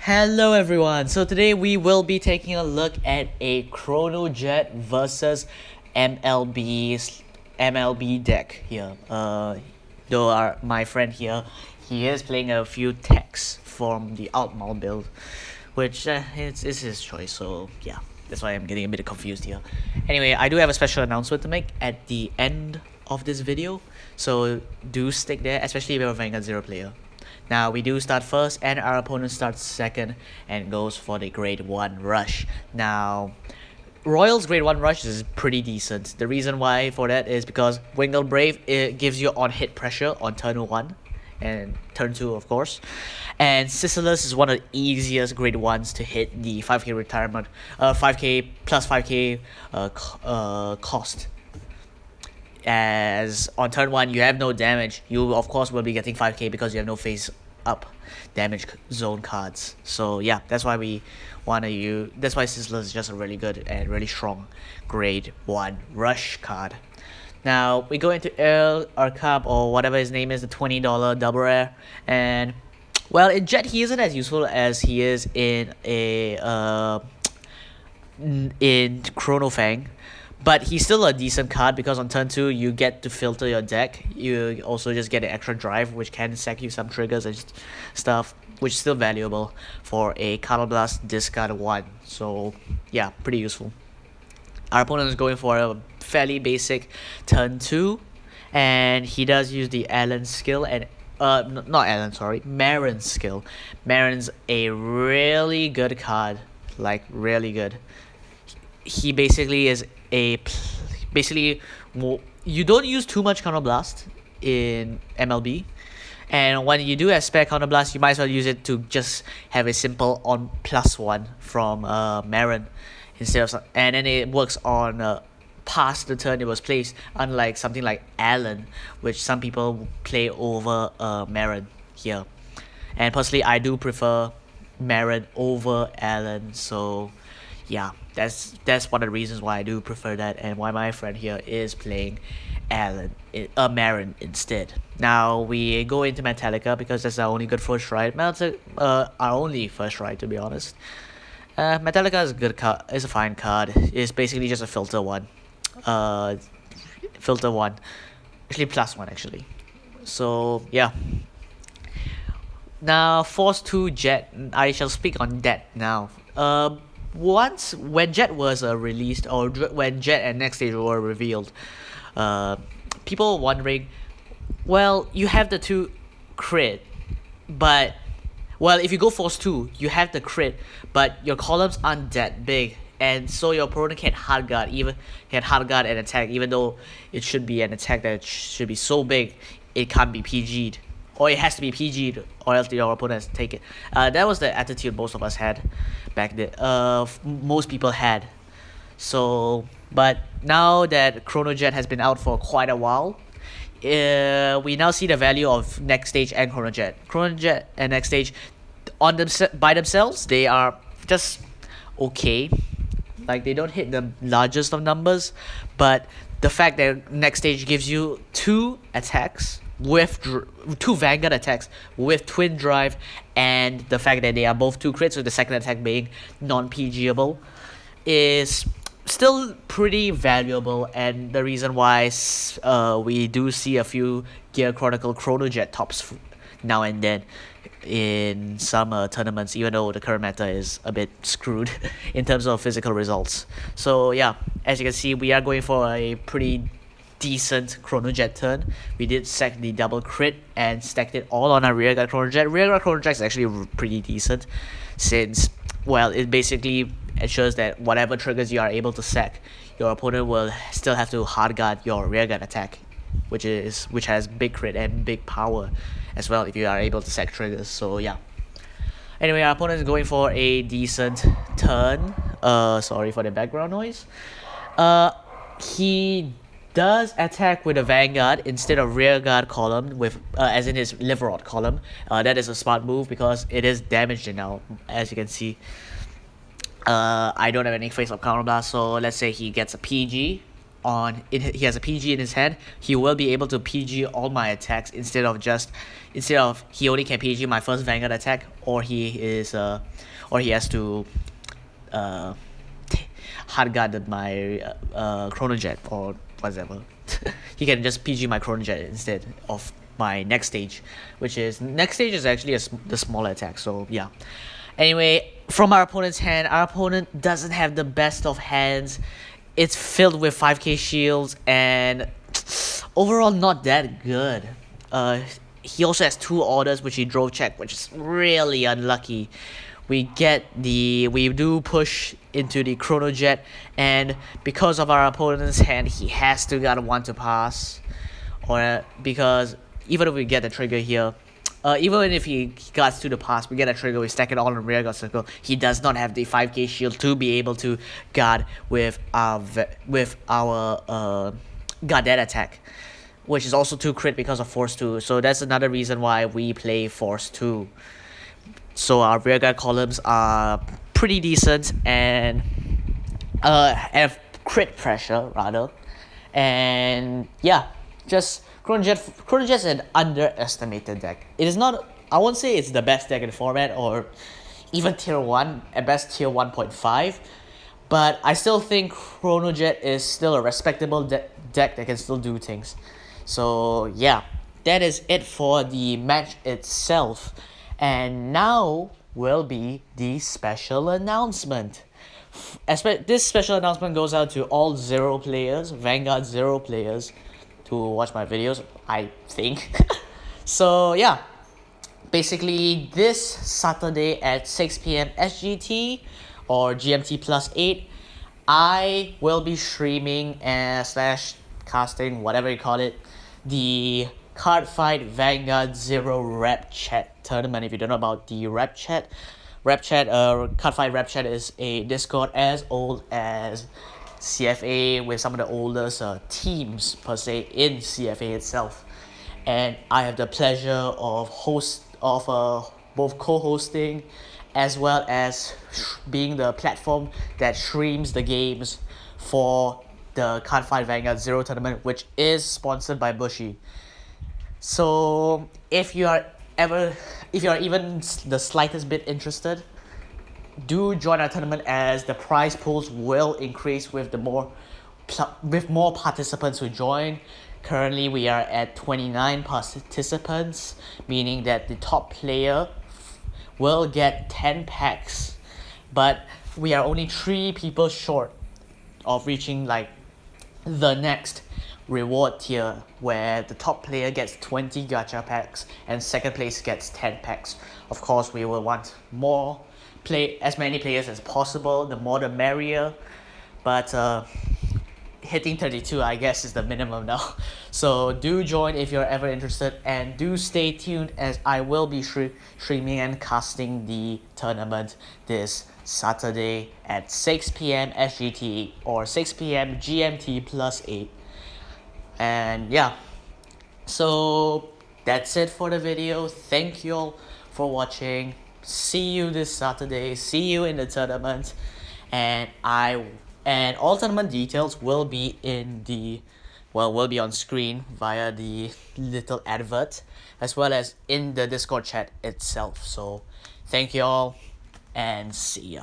Hello everyone, so today we will be taking a look at a Chronojet versus MLB deck here. My friend here, he is playing a few techs from the Outmal build, which it's his choice, so yeah, that's why I'm getting a bit confused here. Anyway, I do have a special announcement to make at the end of this video, so do stick there, especially if you're a Vanguard 0 player. Now we do start first and our opponent starts second and goes for the grade 1 rush. Now Royal's grade 1 rush is pretty decent. The reason why for that is because Wingle Brave, it gives you on hit pressure on turn 1 and turn 2 of course. And Sisyllus is one of the easiest grade 1s to hit the 5k retirement, 5k plus 5k cost. As on turn 1 you have no damage, you of course will be getting 5k because you have no face up damage zone cards. So yeah, that's why we want to use, that's why Sizzler is just a really good and really strong grade 1 rush card. Now we go into El Arcab, or whatever his name is, the $20 double rare, and well, in Jet he isn't as useful as he is in Chrono Fang. But he's still a decent card because on turn 2 you get to filter your deck. You also just get an extra drive, which can sack you some triggers and stuff, which is still valuable for a Counter Blast discard 1. So yeah, pretty useful. Our opponent is going for a fairly basic turn 2, and he does use the Alan skill and not Alan, sorry, Marin's skill. Marin's a really good card, like really good. He basically is you don't use too much Counter Blast in MLB, and when you do have spare Counter Blast, you might as well use it to just have a simple on +1 from Marin instead of and then it works on past the turn it was placed, unlike something like Alan, which some people play over Marin here. And personally, I do prefer Marin over Alan, so yeah, that's one of the reasons why I do prefer that, and why my friend here is playing Marin instead. Now we go into Metallica because that's our only good first ride. Our only first ride, to be honest. Metallica is a good card. It's a fine card. It's basically just a filter 1. Filter 1, actually +1 actually. So yeah. Now Force 2 Jet. I shall speak on that now. Once when Jet was released, or when Jet and Nextage were revealed, people were wondering, well, you have the 2 crit, but well, if you go Force 2, you have the crit, but your columns aren't that big, and so your opponent can hard guard and attack, even though it should be an attack that should be so big it can't be PG'd. Or it has to be PG'd, or else your opponent has to take it. That was the attitude most of us had back then. Most people had. So, but now that Chronojet has been out for quite a while, we now see the value of Nextage and Chronojet. Chronojet and Nextage, by themselves, they are just okay. Like, they don't hit the largest of numbers, but the fact that Nextage gives you 2 attacks with 2 Vanguard attacks with twin drive, and the fact that they are both 2 crits, with the second attack being non-PGable, is still pretty valuable, and the reason why we do see a few Gear Chronicle Chronojet tops now and then in some tournaments, even though the current meta is a bit screwed in terms of physical results. So yeah, as you can see, we are going for a pretty decent Chronojet turn. We did sack the double crit and stacked it all on our rearguard Chronojet. Rearguard Chronojet is actually pretty decent, since, well, it basically ensures that whatever triggers you are able to sack, your opponent will still have to hard guard your rearguard attack, which has big crit and big power as well if you are able to sack triggers. So yeah. Anyway, our opponent is going for a decent turn. Sorry for the background noise. He does attack with a Vanguard instead of rearguard column, with as in his Liverod column. That is a smart move because it is damaged now, as you can see. I don't have any face of Counter Blast, so let's say he gets a PG. he has a PG in his hand, he will be able to PG all my attacks instead of he only can PG my first Vanguard attack, or he has to uh hard guard my Chronojet or whatever. He can just PG my Chronojet instead of my Nextage, which is Nextage is actually the smaller attack. So yeah. Anyway, from our opponent's hand, our opponent doesn't have the best of hands. It's filled with 5k shields and overall not that good. He also has 2 orders which he drove check, which is really unlucky. We do push into the Chronojet, and because of our opponent's hand, he has to get 1 to pass, or because even if we get the trigger here, even if he gets to the pass, we get a trigger, we stack it all in rear guard circle. He does not have the 5k shield to be able to guard with our Gardette attack, which is also 2 crit because of Force 2. So that's another reason why we play Force 2. So our rear guard columns are pretty decent and have crit pressure rather. And yeah, just Chronojet is an underestimated deck. It is not, I won't say it's the best deck in the format or even tier 1, at best tier 1.5. But I still think Chronojet is still a respectable deck that can still do things. So yeah, that is it for the match itself. And now will be the special announcement. This special announcement goes out to all 0 players, Vanguard 0 players, to watch my videos, I think. So yeah, basically this Saturday at 6 p.m. SGT or GMT plus 8, I will be streaming slash casting, whatever you call it, the Cardfight Vanguard 0 Rep Chat tournament. If you don't know about the Cardfight Rep Chat is a Discord as old as CFA, with some of the oldest teams per se in CFA itself. And I have the pleasure of both co-hosting as well as being the platform that streams the games for the Cardfight Vanguard 0 tournament, which is sponsored by Bushy. So if you are even the slightest bit interested, do join our tournament, as the prize pools will increase with more participants who join. Currently we are at 29 participants, meaning that the top player will get 10 packs, but we are only 3 people short of reaching like the next reward tier, where the top player gets 20 gacha packs and second place gets 10 packs. Of course, we will want as many players as possible, the more the merrier, but hitting 32 I guess is the minimum now. So do join if you're ever interested, and do stay tuned, as I will be streaming and casting the tournament this Saturday at 6 p.m. SGT or 6 p.m. GMT plus 8. And yeah, so that's it for the video. Thank you all for watching. See you this Saturday. See you in the tournament. And all tournament details will be will be on screen via the little advert, as well as in the Discord chat itself. So thank you all and see ya.